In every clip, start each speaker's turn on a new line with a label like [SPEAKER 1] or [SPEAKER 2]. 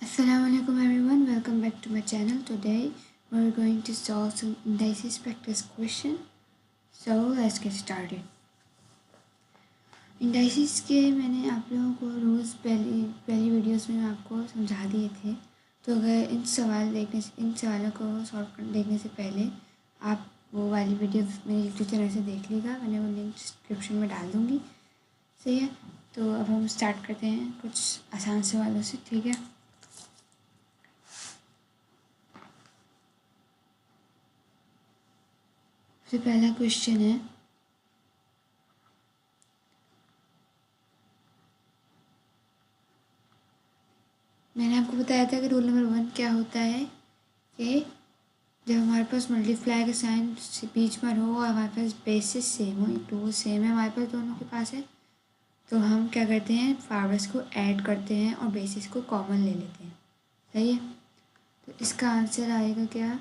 [SPEAKER 1] Assalamualaikum everyone, welcome back to my channel. Today we're going to solve some indices practice question. So let's get started. Indices के मैंने आप लोगों को rules पहली videos में आपको समझा दिए थे। तो अगर इन सवालों को सॉल्व देखने से पहले आप वो वाली वीडियो मेरे यूट्यूब चैनल से देख लीजिएगा। मैंने वो लिंक डिस्क्रिप्शन में डाल दूँगी। सही है, तो अब हम स्टार्ट करते हैं कुछ आसान सवालों से। ठीक है, सबसे पहला क्वेश्चन है, मैंने आपको बताया था कि रूल नंबर 1 क्या होता है कि जब हमारे पास मल्टीप्लाई का साइन बीच में हो और हमारे पास बेसिस सेम हो, टू सेम है हमारे पास दोनों के पास है, तो हम क्या करते हैं, पावर्स को ऐड करते हैं और बेसिस को कॉमन ले लेते हैं। सही है, तो इसका आंसर आएगा क्या,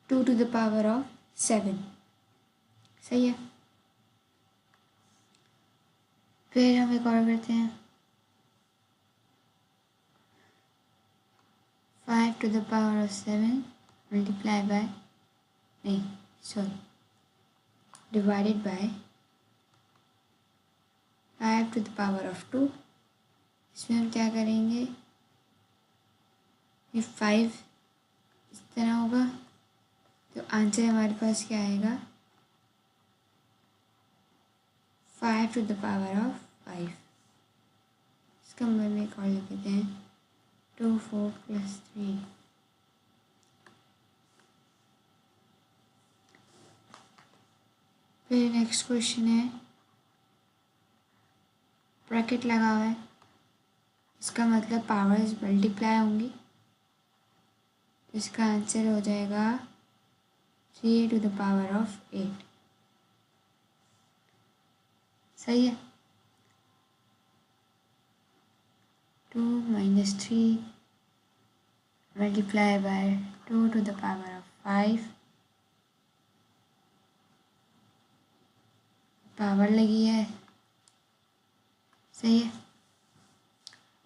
[SPEAKER 1] 2 to the power of 7। सही है, फिर हम एक और करते हैं, 5 to the power of 7 multiply by divided by 5 to the power of 2। इसमें हम क्या करेंगे, ये 5 इस तरह होगा, तो आंसर हमारे पास क्या आएगा, 5 to the power of 5। इसका मतलब एक और लिख देते हैं, 2 4 + 3। फिर नेक्स्ट क्वेश्चन है, ब्रैकेट लगा हुआ है, इसका मतलब पावर्स मल्टीप्लाई होंगी, तो इसका आंसर हो जाएगा 3 to the power of 8। सही है, 2 - 3 multiply bye 2 to the power of 5, power लगी है। सही है,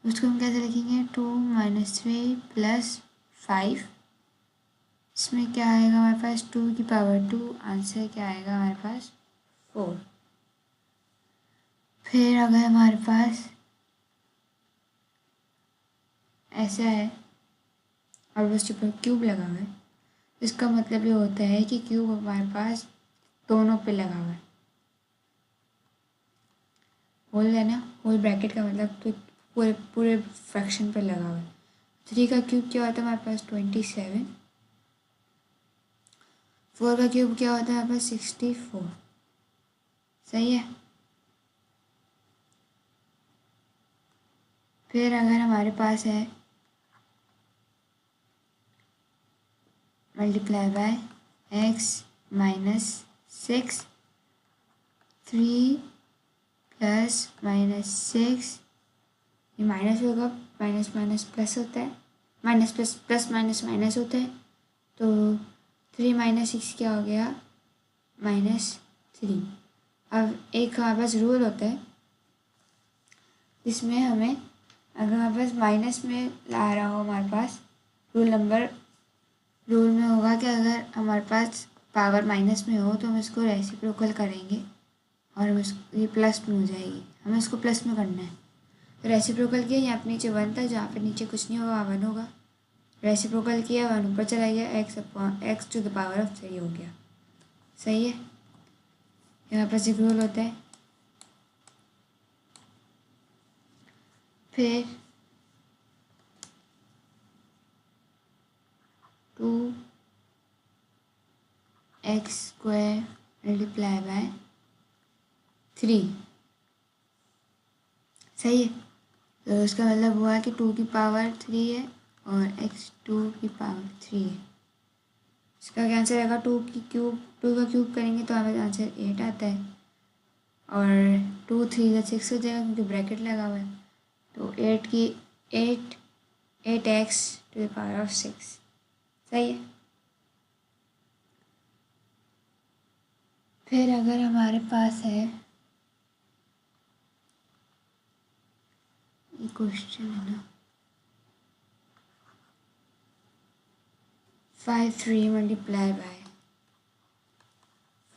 [SPEAKER 1] उसको हम कैसे लिखेंगे, 2 - 3 + 5, इसमें क्या आएगा हमारे पास, 2 की पावर 2, आंसर क्या आएगा हमारे पास 4। फिर अगर हमारे पास ऐसा है और उसके ऊपर क्यूब लगा हुआ है, इसका मतलब ये होता है कि क्यूब हमारे पास दोनों पे लगा हुआ है। होल है ना, होल ब्रैकेट का मतलब तो पूरे पूरे फ्रैक्शन पे लगा हुआ है। 3 का क्यूब क्या होता है हमारे पास, 27। 4 का क्यूब क्या होता है हमारे पास, 64। सही है, फिर अगर हमारे पास है मल्टीप्लाई बाय x - 6, 3 + -6, ये माइनस होगा, माइनस माइनस प्लस होता है, minus plus plus minus minus होता है, तो 3 - 6 क्या हो गया, -3। अब एक हमारे पास रूल होता है जिसमें हमें, अगर हमारे पास माइनस में ला रहा हो हमारे पास, रूल में होगा कि अगर हमारे पास पावर माइनस में हो तो हम इसको रेसिप्रोकल करेंगे और हम इसको, ये प्लस में हो जाएगी, हमें इसको प्लस में करना है। तो रेसिप्रोकल किया, यहाँ पे नीचे 1 था, जहाँ पे नीचे कुछ नहीं होगा वहाँ 1 होगा, रेसिप्रोकल किया 1 ऊपर चला गया, x to the power of 3 हो गया। सही है, यहाँ पर एक रूल होता है। फिर 2x² मल्टीप्लाई बाय 3। सही है, तो इसका मतलब हुआ कि 2 की पावर 3 है और x 2 की पावर 3 है। इसका क्या आंसर आएगा, 2 का क्यूब करेंगे तो हमारे आंसर 8 आता है, और 2 3 का 6 हो जाएगा क्योंकि ब्रैकेट लगा हुआ है, तो 8x to the power of 6। सही है, फिर अगर हमारे पास है क्वेश्चन है ना। 5 3 multiply by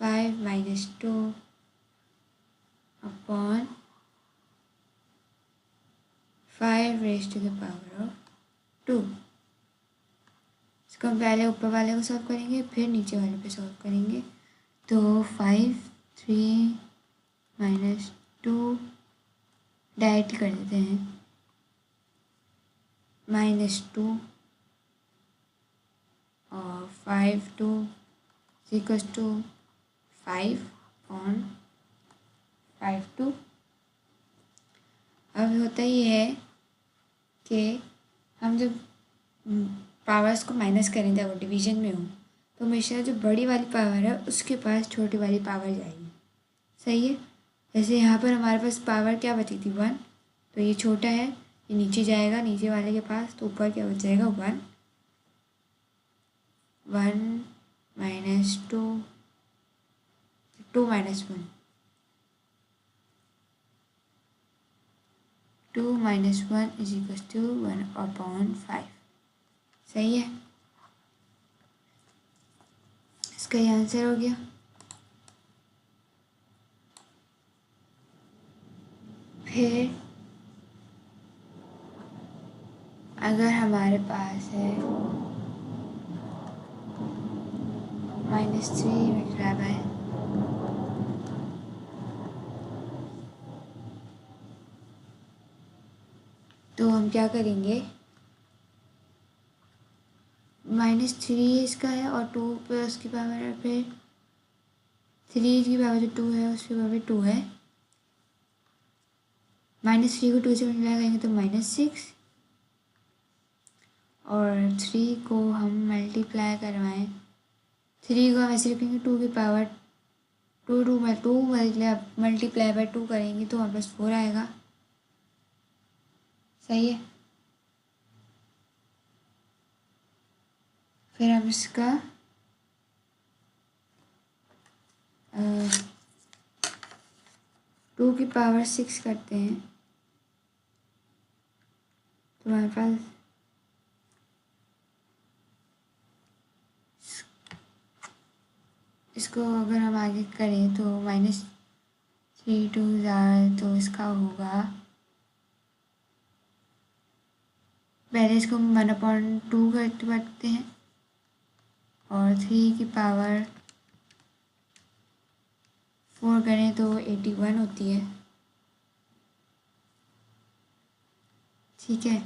[SPEAKER 1] 5 minus 2 upon 5 raise to the power of 2। इसको हम पहले ऊपर वाले को सॉल्व करेंगे, फिर नीचे वाले पे सॉल्व करेंगे। तो 5 3 माइनस 2 डायरेक्ट कर देते हैं, -2 और 5 2 इक्वल्स टू 5 ऑन 5 2। अब होता ये है कि हम जब पावर्स को माइनस करें जब वो डिवीजन में हो, तो हमेशा जो बड़ी वाली पावर है उसके पास छोटी वाली पावर जाएगी। सही है। जैसे यहाँ पर हमारे पास पावर क्या बची थी 1, तो ये छोटा है, ये नीचे जाएगा नीचे वाले के पास, तो ऊपर क्या बच जाएगा 1 1 minus 2 2 minus 1 2 minus 1 is equal to 1 upon 5। सही है। इसका ये आंसर हो गया। फिर अगर हमारे पास है -3 मल्टीप्लाई बाय तो हम क्या करेंगे, -3 इसका है और 2 पे उसकी पावर है, फिर 3 की पावर जो 2 है उसकी पावर 2 है। -3 को 2 से मल्टीप्लाई करेंगे तो -6 और 3 को हम मल्टीप्लाई करवाएं, 3 को हम ऐसे लिखेंगे 2 की पावर 2 मल्टीप्लाई बाय 2 करेंगे तो हमारे पास 4 आएगा। सही है। फिर हम इसका 2 की पावर 6 करते हैं तो हमारे पास इसको अगर हम आगे करें तो -3 2 तो इसका होगा, पहले इसको 1/2 करते हैं और 3 की पावर 4 करें तो 81 होती है। ठीक है।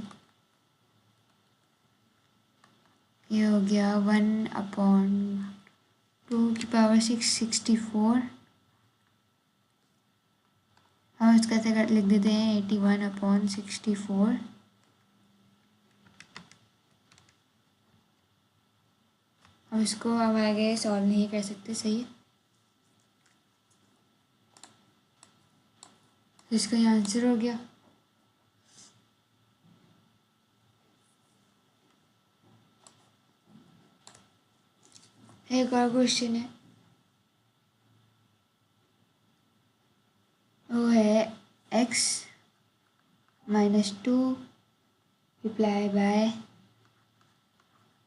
[SPEAKER 1] ये हो गया 1/2 की पावर 6 64। हम इसका ऐसे लिख देते हैं 81/64। हम इसको अब आगे सॉल्व नहीं कर सकते। सही है। तो इसका ये आंसर हो गया। एक और क्वेश्चन है, वो है x -2 multiply by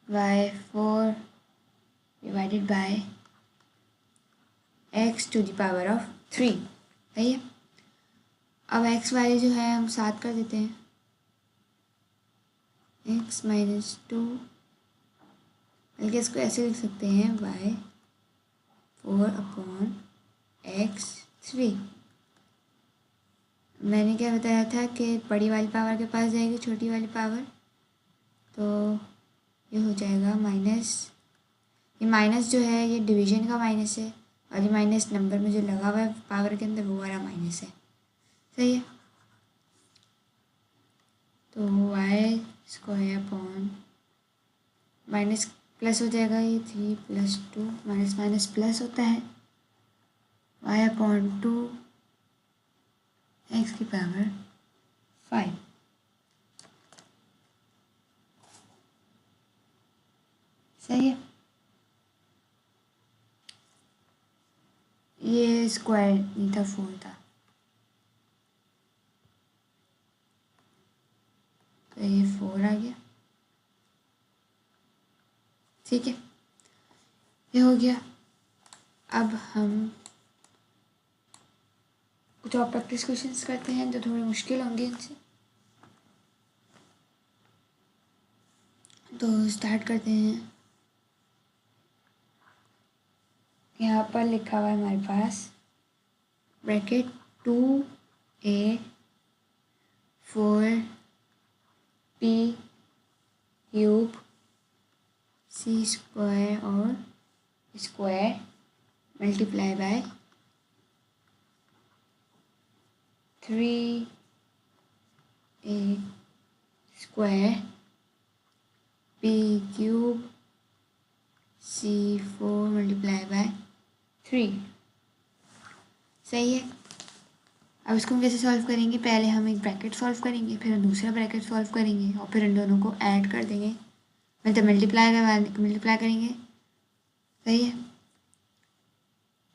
[SPEAKER 1] y4 divided by x to the power of 3। सही है। अब x वाले जो है हम 7 कर देते हैं, x -2 बल्कि इसको ऐसे लिख सकते हैं y4/x3। मैंने क्या बताया था कि बड़ी वाली पावर के पास जाएगी छोटी वाली पावर, तो ये हो जाएगा ये माइनस जो है ये डिवीजन का माइनस है और ये माइनस नंबर में जो लगा हुआ है पावर के अंदर वो वाला माइनस है। सही है। तो y square upon minus plus हो जाएगा, ये 3 + 2 माइनस माइनस प्लस होता है, y/2 x की पावर 5। सही है। ये स्क्वायर नहीं था 4 था। ठीक है, ये हो गया। अब हम कुछ और प्रैक्टिस क्वेश्चंस करते हैं जो थोड़े मुश्किल होंगे इनसे। तो स्टार्ट करते हैं। यहाँ पर लिखा हुआ है हमारे पास bracket 2a 4p cube c square और square multiply by 3a square p cube c4 multiply by 3। सही है। अब इसको हम कैसे सॉल्व करेंगे? पहले हम एक ब्रैकेट सॉल्व करेंगे, फिर हम दूसरा ब्रैकेट सॉल्व करेंगे और फिर इन दोनों को ऐड कर देंगे, मतलब मल्टीप्लाई करेंगे। सही है।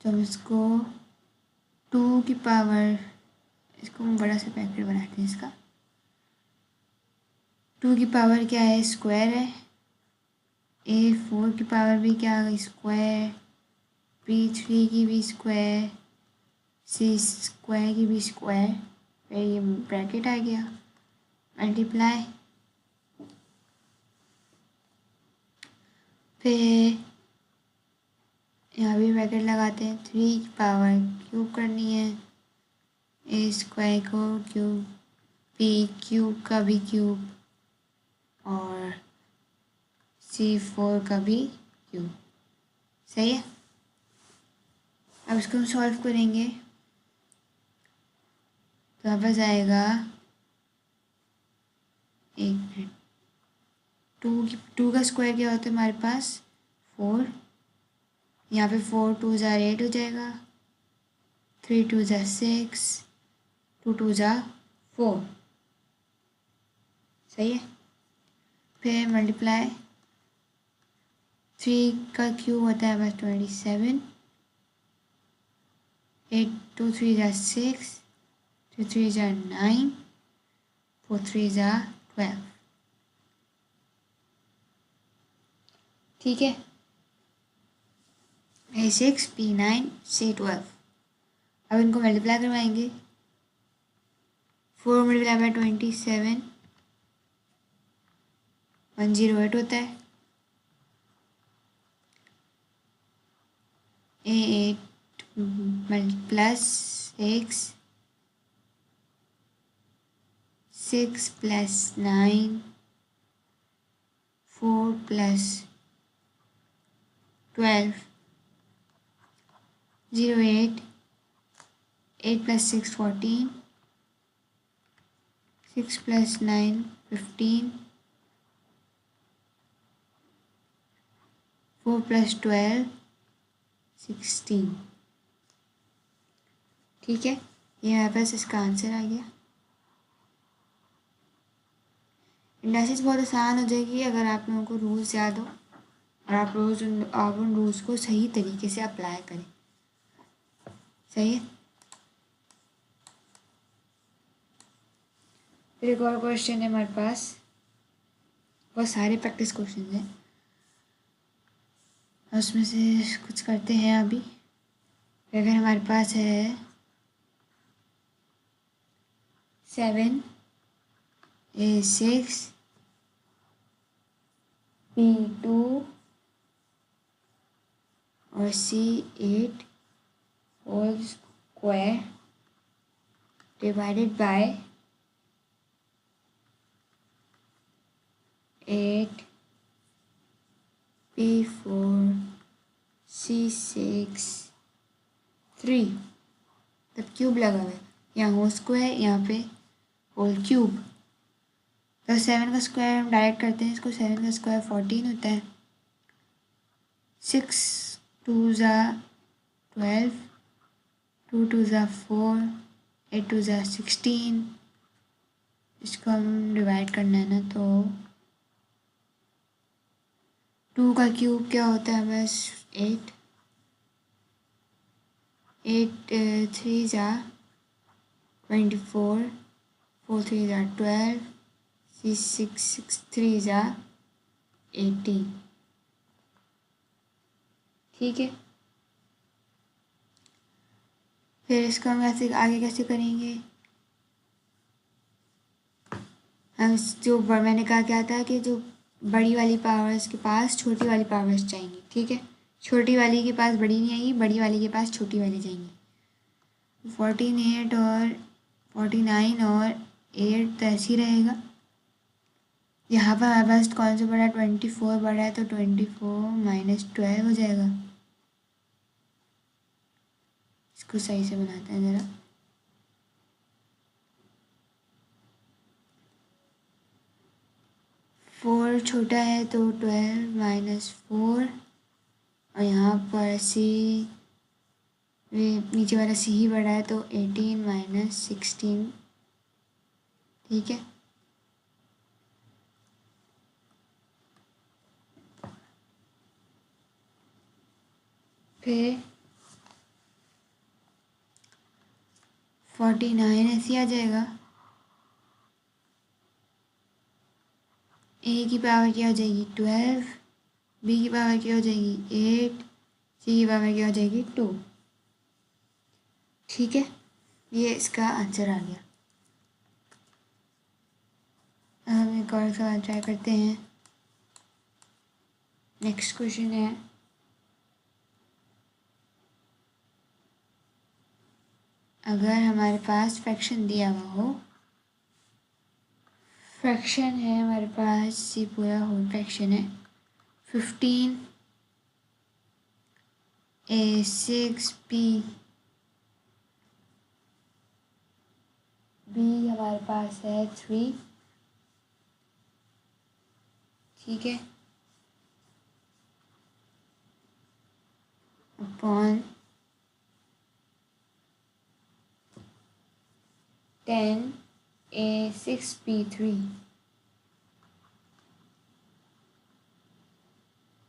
[SPEAKER 1] तो हम इसको 2 की पावर, इसको हम बड़ा सा ब्रैकेट बनाते हैं इसका। 2 की पावर क्या है? स्क्वायर है। a 4 की पावर भी क्या है? स्क्वायर। b 3 की भी स्क्वायर। c स्क्वायर की भी स्क्वायर। फिर ये ब्रैकेट आ गया, मल्टीप्लाई। फिर यहाँ भी ब्रैकेट लगाते हैं। 3 की पावर क्यूब करनी है, ए स्क्वायर को क्यूब, पी क्यूब का भी क्यूब और c4 का भी क्यूब। सही है। अब इसको हम सॉल्व करेंगे तो यहाँ पर आएगा, एक मिनट, 2 का स्क्वायर क्या होता है हमारे पास? 4। यहाँ पे 4 2 ज़ा 8 हो जाएगा, 3 2 ज़ा 6, 2 2 ज़ा 4। सही है। फिर मल्टीप्लाई, 3 का क्यूब होता है बस 27, 8 2 3 ज़ा 6, 2 3 ज़ा 9, 4 3 ज़ा 12। ठीक है। A6 P9 C12। अब इनको मल्टीप्लाई करवाएंगे। 4 मल्टीप्लाई बाय 27 108 होता है। A8 plus 6 plus 9 4 plus 12 08 8 plus 6 14 6 plus 9 15 4 plus 12 16। ठीक है, ये हमारे पास इसका आंसर आ गया। इंडासिस बहुत आसान हो जाएगी अगर आप लोगों को रूल्स याद हो और आप उन रूल्स को सही तरीके से अप्लाई करें। सही है। फिर एक और क्वेश्चन है हमारे पास, बहुत सारे प्रैक्टिस क्वेश्चन हैं, उसमें से कुछ करते हैं अभी। अगर हमारे पास है 7 A6 P2 और C8 whole square divided by 8 P4 C6 3। तब क्यूब लगा हुआ है, यहाँ होल स्क्वायर, यहाँ पे होल क्यूब। तो 7 का स्क्वायर हम डायरेक्ट करते हैं इसको। 7 का स्क्वायर 14 होता है। 6 2 ज़ा 12, 2 2 ज़ा 4, 8 2 ज़ा 16। इसको हम डिवाइड करना है ना, तो 2 का क्यूब क्या होता है? बस 8 8 3 ज़ा 24, 4 3 ज़ा 12, 6 6 3 ज़ा 18। ठीक है, फिर इसको हम ऐसे आगे कैसे करेंगे। हम जो मैंने कहा क्या था कि जो बड़ी वाली पावर्स के पास छोटी वाली पावर्स जाएंगी, ठीक है, छोटी वाली के पास बड़ी नहीं आएगी, बड़ी वाली के पास छोटी वाली जाएंगी। 48 और 49 और 8 तो ऐसे ही रहेगा। यहाँ पर हमारे पास कौन सा बड़ा है, 24 बड़ा है, तो 24 माइनस 12 हो जाएगा। इसको सही से बनाते हैं ज़रा। फोर छोटा है तो 12 माइनस 4, और यहाँ पर सी, नीचे वाला सी ही बड़ा है तो 18 माइनस 16, ठीक है। फिर 49 ऐसे आ जाएगा। ए की पावर क्या हो जाएगी 12, बी की पावर क्या हो जाएगी 8, सी की पावर क्या हो जाएगी 2, ठीक है। ये इसका आंसर आ गया। हम एक और सवाल ट्राई करते हैं। नेक्स्ट क्वेश्चन है, अगर हमारे पास फ्रैक्शन दिया हुआ हो, फ्रैक्शन है हमारे पास, ये पूरा होल फ्रैक्शन है, 15 A6B, B हमारे पास है 3, ठीक है, अपॉन 10 A6B3,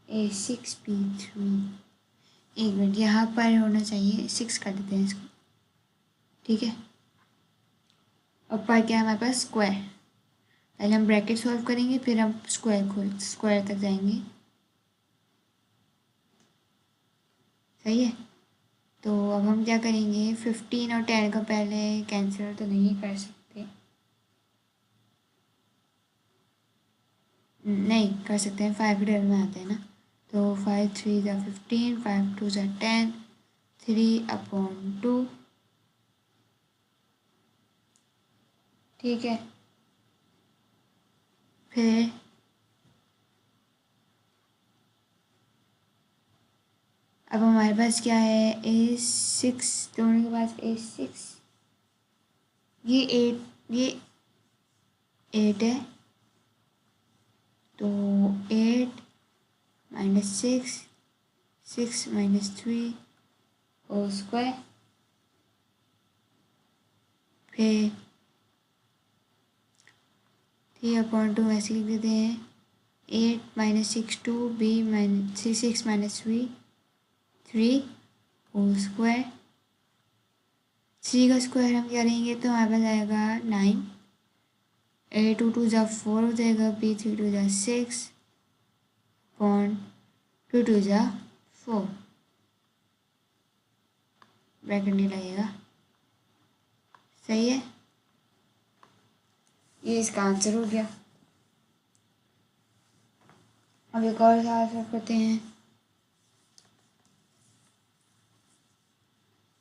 [SPEAKER 1] A6B3, एक मिनट, यहाँ पर होना चाहिए 6 कर देते हैं इसको, ठीक है। और पर क्या है हमारे पास स्क्वायर, पहले हम ब्रैकेट सॉल्व करेंगे फिर हम स्क्वायर तक जाएंगे, सही है। तो अब हम क्या करेंगे, 15 और 10 का पहले कैंसिल तो नहीं कर सकते, नहीं कर सकते हैं, 5 के में आते हैं ना, तो 5 3 ज़ा 15, 5 2 ज़ा 10, 3/2, ठीक है। फिर अब हमारे पास क्या है, A6, दोनों के पास A6, ये 8 है, तो 8 माइनस 6, 6 माइनस 3 होल स्क्वायर, फिर 3/2 ऐसे लिख देते हैं, 8 minus 6 2, B minus 6 minus 3 whole square, 3 का स्क्वायर हम क्या लेंगे तो हमारे पास आएगा 9, A2 2 ज़ा 4 हो जाएगा, B3 2 ज़ा 6, अपॉन 2 2 ज़ा 4, ब्रैकेट नहीं लगेगा, सही है। ये इसका आंसर हो गया। अब एक और सवाल करते हैं।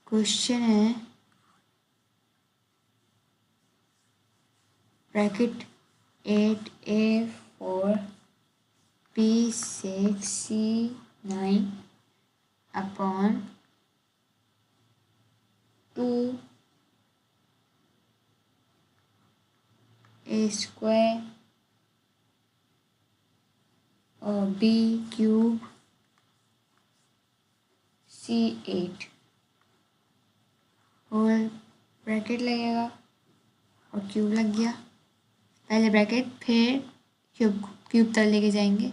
[SPEAKER 1] क्वेश्चन है, bracket 8A4 B6C9 upon 2A square और B³ C8 होल ब्रैकेट लगेगा और क्यूब लग गया, पहले ब्रैकेट फिर क्यूब तक लेके जाएंगे,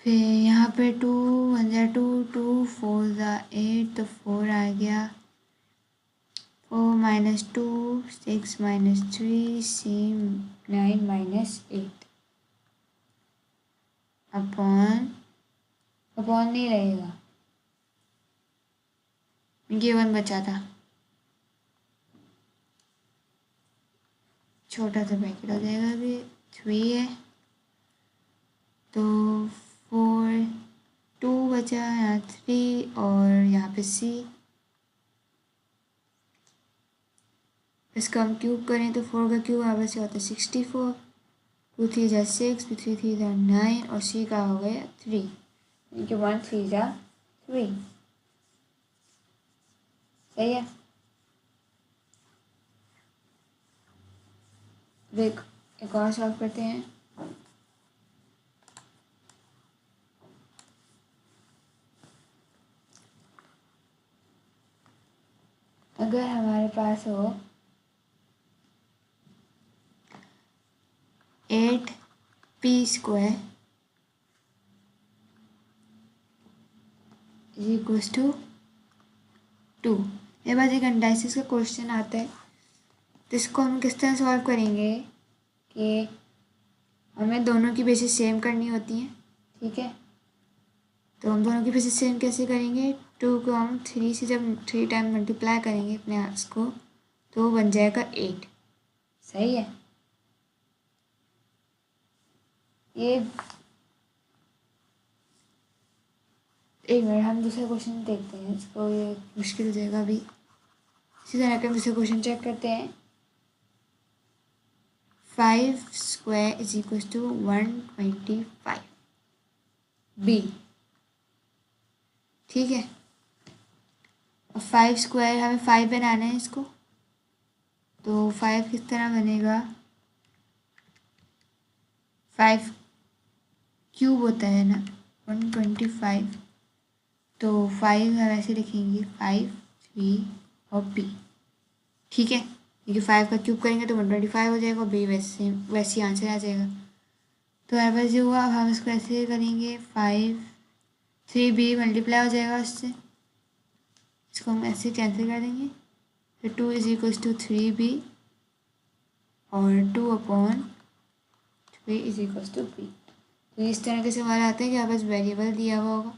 [SPEAKER 1] फिर यहाँ पे 2 1 ज़ा 2, 2 4 ज़ा 8, तो 4 आ गया, 4 minus 2, 6 minus 3, C9 minus 8 upon upon नहीं लगेगा, ये 1 बचा था, छोटा सा ब्रैकेट हो जाएगा। अभी 3 है तो 4, 2 बचा, यहाँ 3 और यहाँ पे C। इसका हम क्यूब करें तो 4 का क्यूब यहाँ से होता है 64, 2 3 जा 6, 2 3 3 जा 9 और C का हो गया 3, इनके 1 3 जा 3। सही है। देख एक और सॉल्व करते हैं। अगर हमारे पास हो 8p² इज इक्वल्स टू 2। मेरे पास एक एनालिसिस का क्वेश्चन आता है, तो इसको हम किस तरह सॉल्व करेंगे कि हमें दोनों की बेसिस सेम करनी होती हैं। ठीक है, तो हम दोनों की बेसिस सेम कैसे करेंगे, 2 को हम 3 से जब 3 टाइम मल्टीप्लाई करेंगे अपने आंसर को तो बन जाएगा 8। सही है। ये एक मिनट, हम दूसरा क्वेश्चन देखते हैं, इसको ये मुश्किल हो जाएगा अभी। इसी तरह के हम दूसरा क्वेश्चन चेक करते हैं। 5² इज इक्वल्स टू 125 B। ठीक है, और 5² हमें 5 बनाना है इसको, तो 5 किस तरह बनेगा, 5 क्यूब होता है ना 125, तो 5 हम ऐसे लिखेंगे 5 3 और B। ठीक है, क्योंकि 5 का क्यूब करेंगे तो 125 हो जाएगा और B वैसे आंसर आ जाएगा। तो हमारे पास जो हुआ, अब हम इसको ऐसे करेंगे 5 3B मल्टीप्लाई हो जाएगा उससे, इसको हम ऐसे कैंसिल कर देंगे, तो 2 इज इक्वल्स टू 3B और 2/3 इज इक्वल्स टू B। तो इस तरह के सवाल आते हैं कि आपके पास वेरिएबल दिया हुआ होगा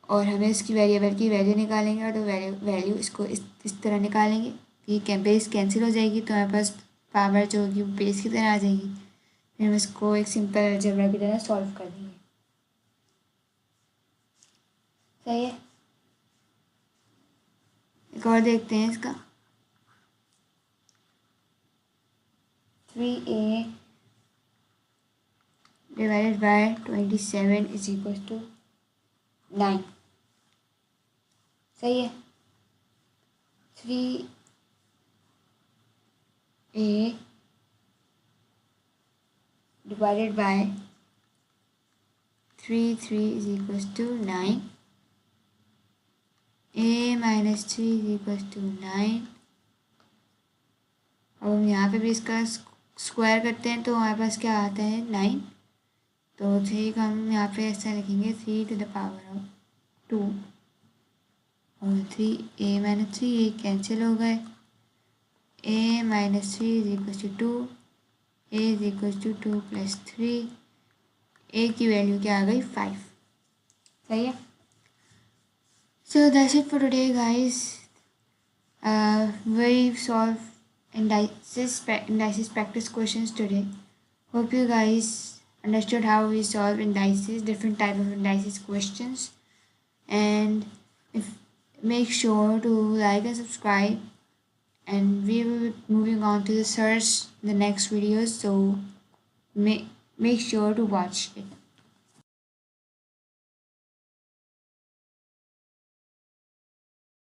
[SPEAKER 1] और हमें इसकी वेरिएबल की वैल्यू निकालेंगे, और तो वैल्यू इसको इस तरह निकालेंगे कि बेस कैंसिल हो जाएगी, तो हमारे पास पावर जो होगी वो बेस की तरह आ जाएगी। फिर हम इसको एक सिंपल अलजेब्रा की तरह सॉल्व कर देंगे। सही है। एक और देखते हैं इसका। 3A divided by 27 is equal to 9। सही है। 3A divided by 3 is equals to 9. A minus 3 is equals to 9। अब हम यहाँ पे भी इसका स्क्वायर करते हैं तो हमारे पास क्या आता है 9। तो 3 का हम यहाँ पे ऐसा लिखेंगे 3 to the power of 2 और 3A minus 3 ये कैंसिल हो गए। A minus 3 is equals to 2, A is equals to 2 plus 3, A की वैल्यू क्या आ गई 5। सही है। So that's it for today guys. We solved indices practice questions today. Hope you guys understood how we solve indices, different type of indices questions, and make sure to like and subscribe, and we will be moving on to the search the next videos, so make sure to watch it.